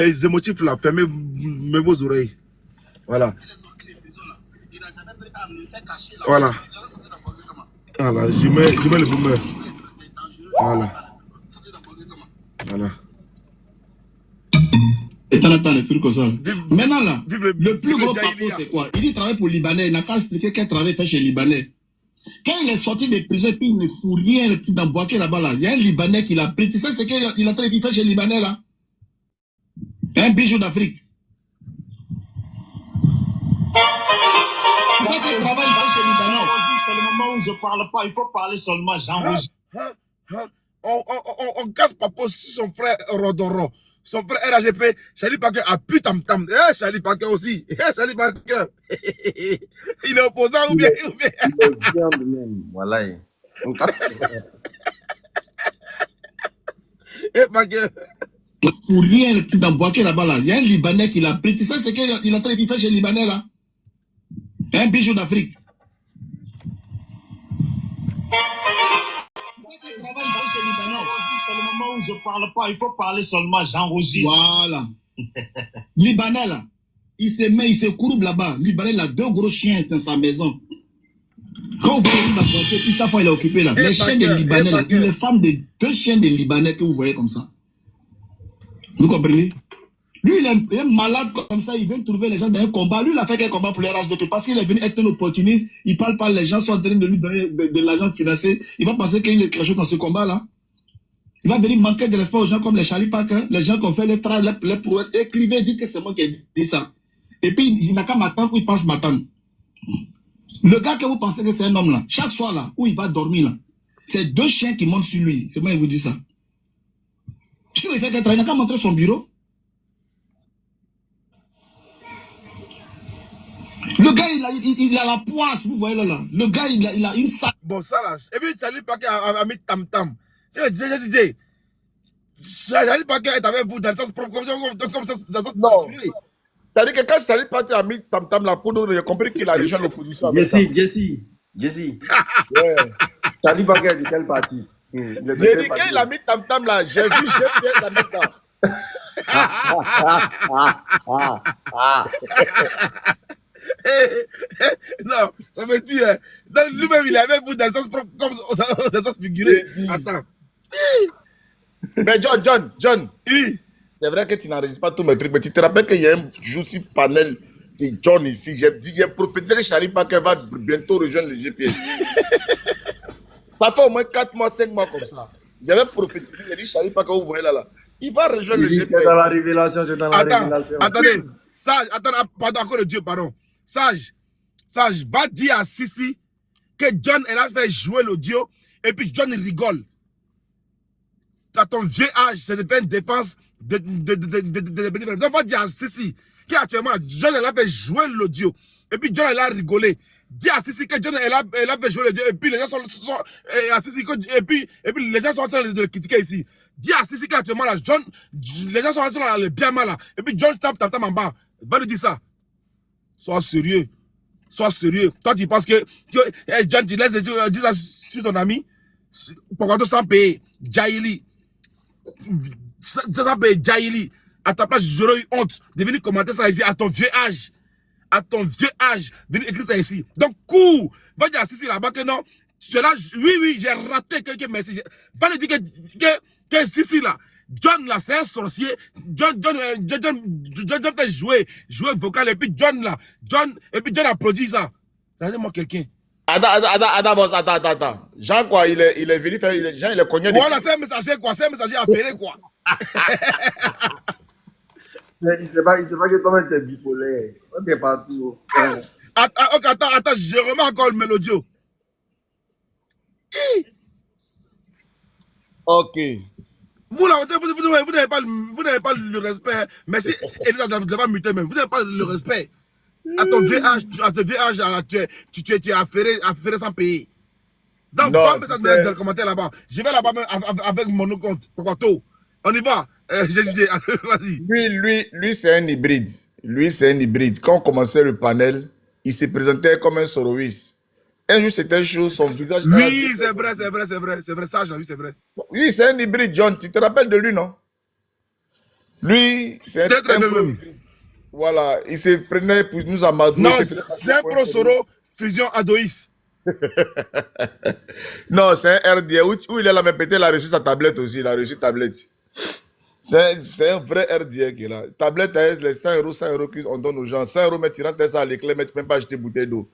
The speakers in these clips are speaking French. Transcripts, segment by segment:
Les émotifs là, fermez vos oreilles. Voilà. Voilà. Voilà, je mets le boomer. Voilà. Voilà. Et t'as les trucs comme ça. Maintenant là, le plus gros Djaïlia. parcours c'est quoi? Il dit travaille pour Libanais, il n'a qu'à expliquer quel travail fait chez Libanais. Quand il est sorti des prisons et puis il ne fout rien, puis dans Boaké là-bas là, il y a un Libanais qui l'a pris. Tu sais ce qu'il a fait chez Libanais là? Un bijou d'Afrique. C'est ça qu'il travaille chez Libanais. C'est le moment où je parle pas, il faut parler seulement, j'enregistre. On casse Papo sur son frère Rodoro. Son frère RAGP, Charlie Parker a pu tam tam. Charlie Parker aussi. Charlie Parker. Il est opposant ou bien? Il est bien de même. Voilà. Parker. Pour rien, puis dans Boaké là-bas là, il y a un Libanais qui l'a pris. Tu sais ce qu'il a fait chez Libanais là? Un bijou d'Afrique. C'est le moment où je parle pas, il faut parler seulement, j'enregistre. Voilà. Libanais là, il se courbe là-bas. Libanais là, 2 gros chiens dans sa maison. Quand vous voyez la portée, puis chaque fois il est occupé là. Les chiens des Libanais là, les femmes des 2 chiens des Libanais que vous voyez comme ça. Vous comprenez? Lui, il est malade comme ça, il vient trouver les gens dans un combat. Lui, il a fait quel combat pour les RHDP parce qu'il est venu être un opportuniste. Il parle pas, les gens sont en train de lui donner de l'argent financier. Il va penser qu'il est quelque chose dans ce combat-là. Il va venir manquer de l'espoir aux gens comme les Charlie Parker, les gens qui ont fait les travaux, les prouesses. Écrivez, dites que c'est moi qui ai dit ça. Et puis, il n'a qu'à m'attendre où il pense m'attendre. Le gars que vous pensez que c'est un homme là, chaque soir là, où il va dormir là, c'est 2 chiens qui montent sur lui. C'est moi qui vous dis ça. Si il fait qu'il n'a qu'à montrer son bureau. Le gars, il a la poisse, vous voyez là. Le gars, il a une salle. Bon, ça là. Et puis, Charlie Parker a mis tam tam. J'ai dit, Charlie Parker est avec vous dans le sens propre, comme ça, dans le sens. Non. C'est-à-dire que quand Charlie Parker a mis tam tam la poudre, j'ai compris qu'il a rejoint l'opposition. Jesse. Ouais. Charlie Parker de quelle partie? J'ai dit qu'il a mis tam tam là, j'ai vu, j'ai la mis là. Non, ça veut dire, lui-même, il est avec vous dans le sens propre, comme dans le sens figuré. Attends. Mais John, c'est vrai que tu n'enregistres pas tous mes trucs, mais tu te rappelles qu'il y a un Jussi panel de John ici. J'ai prophétisé que Charlie Parker va bientôt rejoindre le GPS. Ça fait au moins 4 mois, 5 mois comme ça. J'avais prophétisé, j'ai dit Charlie Parker, vous voyez là. Il va rejoindre le GPS. C'est dans la révélation, c'est dans la révélation. Attendez, Sage, pardon, encore le Dieu, pardon. Sage, va dire à Sissi que John, elle a fait jouer l'audio et puis John, il rigole. À ton vieux âge, c'est une défense de donc, va dire à Sissi qu'actuellement, John, elle a fait jouer l'audio et puis John, elle a rigolé. Dis à Sissi que John, elle a fait jouer l'audio et puis les gens sont à Sissi, et puis les gens sont en train de le critiquer ici. Dis à Sissi qu'actuellement, là, John, les gens sont en train de le bien mal là. Et puis John tape en bas. Va lui dire ça. Sois sérieux. Toi, tu penses que John, tu laisses dire ça sur ton ami pourquoi tu sans payer Djaïli. Sans payer Djaïli. À ta place, j'aurais eu honte de venir commenter ça ici à ton vieux âge. Venir écrire ça ici. Donc, cours. Va dire à Sissi là-bas que non. Oui, j'ai raté quelques messages. Va lui dire que Sissi là. John là, c'est un sorcier. John fait jouer vocal et puis John a produit ça. Regardez-moi quelqu'un. Attends. Jean quoi, il est venu faire, Jean il est cogné. Voilà, c'est un messager quoi, affairé quoi. Il sait pas que toi-même t'es bipolaire. On t'es partout. Attends, je remets encore le mélodio. Ok. Vous n'avez pas le respect. Merci, Elisa, vous devez muter même. Vous n'avez pas le respect. À ton vieux âge, tu es affairé sans payer. Donc, pas un message dans le commentaire là-bas. Je vais là-bas avec mon compte. Pourquoi tout? On y va. J'ai dit, vas-y. Lui c'est un hybride. Quand on commençait le panel, il se présentait comme un soroïste. Un jour, c'était chaud, son visage. Oui, c'est vrai, ça, j'ai vu, c'est vrai. Oui, c'est un hybride, John. Tu te rappelles de lui, non? Lui, c'est Très, très un bien pro. même. Voilà, il se prenait pour nous amadouer. Non, c'est un pro Soro, fusion Adoïs. Non, c'est un RDA. Où il est là, mais peut-être il a reçu sa tablette aussi. Il a reçu tablette. C'est un vrai RDA qui est là. Tablette, les 100 euros qu'on donne aux gens. 100 euros, mais tu rentres ça à l'éclair, mais tu ne peux même pas acheter bouteille d'eau.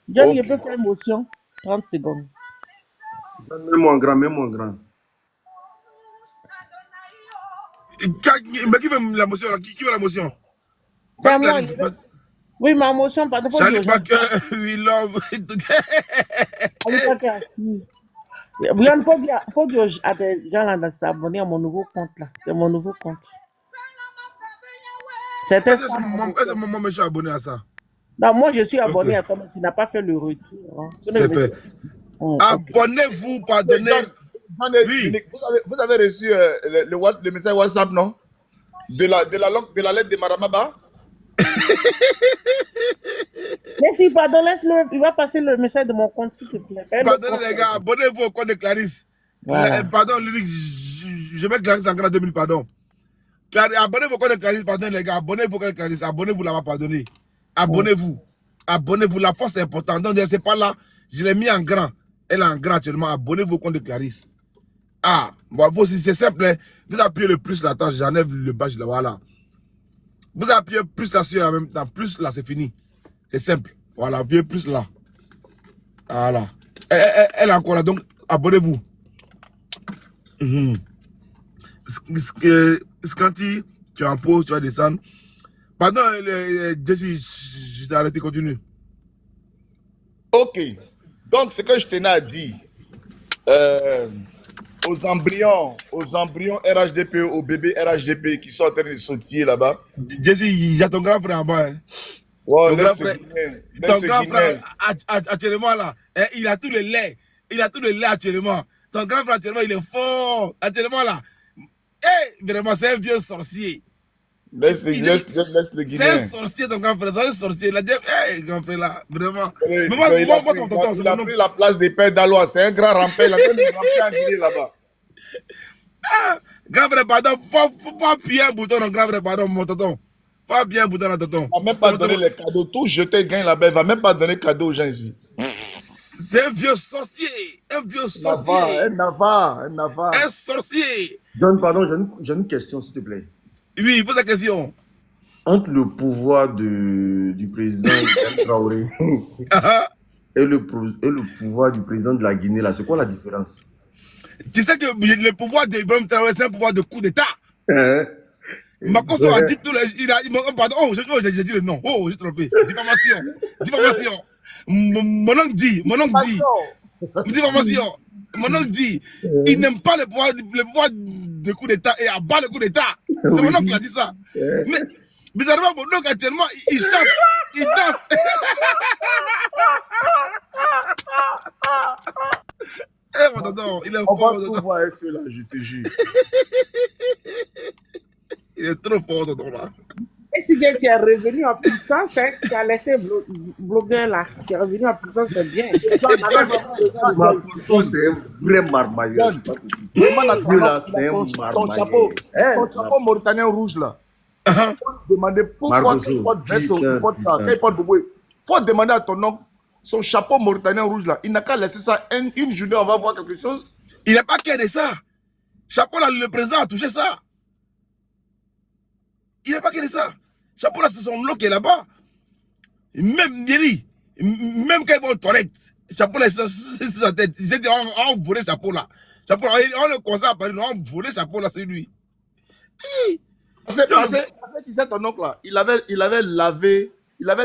John, Ok. il peut faire motion. 30 secondes. Mets-moi en grand, mets-moi en grand. Mais qui veut la motion là? Qui veut la motion? C'est à Vas-y, moi. Clarisse, vas-y. Oui, ma motion, pardon, faut Charlie dire aux gens. Baker, we love it. Allez, pas qu'à qui. Brian, faut dire à des gens là de s'abonner à mon nouveau compte là. C'est mon nouveau compte. C'était Est-ce ça. que mon je suis abonné à ça? Non, moi je suis abonné Ok. à toi, mais tu n'as pas fait le retour. Hein. C'est fait. Ok. Abonnez-vous, pardonnez. Oui. Vous avez reçu le message WhatsApp, non? De la lettre de Maramaba? Mais si, pardon, laisse-le. Il va passer le message de mon compte, s'il te plaît. Fais le Pardonnez compte. les gars, abonnez-vous au compte de Clarisse. Voilà. Pardon, Lily, je mets Clarisse en grand 2000, pardon. Abonnez-vous au compte de Clarisse, pardon les gars. Abonnez-vous au compte de Clarisse. Abonnez-vous là-bas, pardonnez. Abonnez-vous. Abonnez-vous, la force est importante. Donc, c'est pas là. Je l'ai mis en grand. Elle est en grand actuellement. Abonnez-vous au compte de Clarisse. Ah, bon, vous aussi, c'est simple. Hein. Vous appuyez le plus là, j'enlève le badge là, voilà. Vous appuyez plus là sur en même temps. Plus là, c'est fini. C'est simple. Voilà, appuyez plus là. Voilà. Elle est encore là, donc abonnez-vous. Scanty, tu es en pause, tu vas descendre. Pardon, Jesse, je t'ai arrêté, continue. Ok. Donc, ce que je tenais à dire, aux embryons RHDP, aux bébés RHDP qui sont en train de sautiller là-bas. Jesse, il y a ton grand frère en bas. Hein. Ouais, Ton grand frère, laisse ce Guinéen. actuellement là, hein, il a tous les laits. Il a tous les laits actuellement. Ton grand frère actuellement, il est fort. Actuellement là. Eh, vraiment, c'est un vieux sorcier. Laisse le C'est Guinéen. un sorcier, ton grand frère. C'est un sorcier. Il a dit, hey, grand frère là, vraiment. Mais Mais moi, c'est mon tonton. Il a pris la place des pères d'Alois. C'est un grand rampeur. Il a fait de ramper en Guinée là-bas. Ah, grand frère, pardon. Faut appuyer un bouton, non, grand frère, pardon, mon tonton. Faut appuyer un bouton, non, tonton. Il ne va même pas donner les cadeaux. Tout jeter gain là-bas. Il ne va même pas donner cadeaux aux gens ici. C'est un vieux sorcier. Un vieux sorcier. Un navar. Un sorcier. John, pardon, j'ai une question, s'il te plaît. Oui, pose la question. Entre le pouvoir du président Traoré et le pouvoir du président de la Guinée, là, c'est quoi la différence? Tu sais que le pouvoir d'Ibrahim Traoré, c'est un pouvoir de coup d'État. Makoso a dit tout le... Pardon, oh, j'ai dit le nom. Oh, j'ai trompé. Diffamation. Mon oncle dit. Diffamation. Mon oncle dit, il n'aime pas le pouvoir de coup d'État et abat le coup d'État. C'est mon oncle qui a dit ça. Mais bizarrement, mon oncle actuellement, il chante, il danse. Eh, mon tonton, il est On fort, va mon tout tonton. voir FE là, je te jure. Il est trop fort, tonton là. Et si bien tu es revenu en puissance, hein, tu as laissé blogueur là. Tu es revenu en puissance, c'est bien. Ma tonton, c'est un vrai marmailleur. Là, c'est un Ton marmailleur. chapeau mauritanien rouge là. Faut demander pourquoi Margoso, il porte veste ou putain, il porte ça. putain. Quand il porte bouboué, faut demander à ton oncle son chapeau mauritanien rouge là. Il n'a qu'à laisser ça une journée, on va voir quelque chose. Il n'a pas qu'à de ça. Chapeau là, le président a touché ça. Il n'a pas qu'à de ça. Chapeau là, c'est son lot qui est là-bas. Même Nieri, même quand ils vont aux toilettes, chapeau là, c'est sur sa tête. J'ai dit, on volé chapeau là. Chapeau là, on le conseille à Paris, on volé chapeau là, c'est lui. Parce que tu sais, ton oncle là, il avait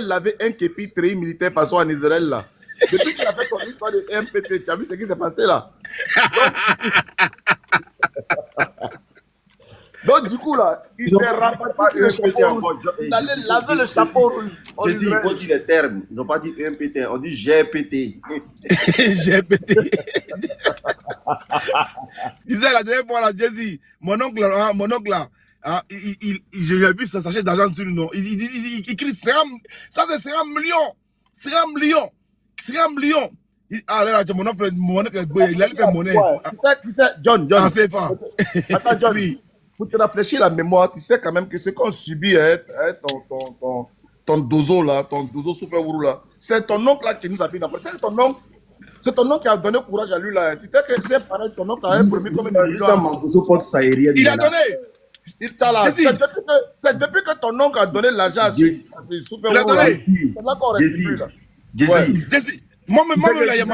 lavé un képi très militaire façon en Israël là. Depuis qu'il a fait son histoire de MPT, tu as vu ce qui s'est passé là? Donc, du coup là, il s'est rabattu sur le chapeau rouge. Il allait laver le chapeau rouge. Jesse, il faut dire les termes. Ils n'ont pas dit MPT, on dit GPT. J'ai pété. Disais la dernière fois là, Jesse, mon oncle là, hein, j'ai vu ça sachet d'argent sur le nom. Il crie 50, ça c'est 50 millions. 50 millions. Ah là, mon oncle, il a fait monnaie. Tu sais, John. En CFA. Attends, John. Oui. pour te rafraîchir la mémoire, tu sais quand même que ce qu'on subit, hein, ton dozo là, ton dozo souffle ourou là, c'est ton oncle là qui nous a pris dans le c'est ton oncle qui a donné courage à lui là. Tu sais que c'est pareil, ton oncle a un premier comme une Juste un mangozo porte saïria. Il a donné. il t'a là. C'est depuis que ton oncle a donné l'argent à ce souffle Il a ourou là. donné. C'est là qu'on reste plus là. Jesse. Moi, là, il y a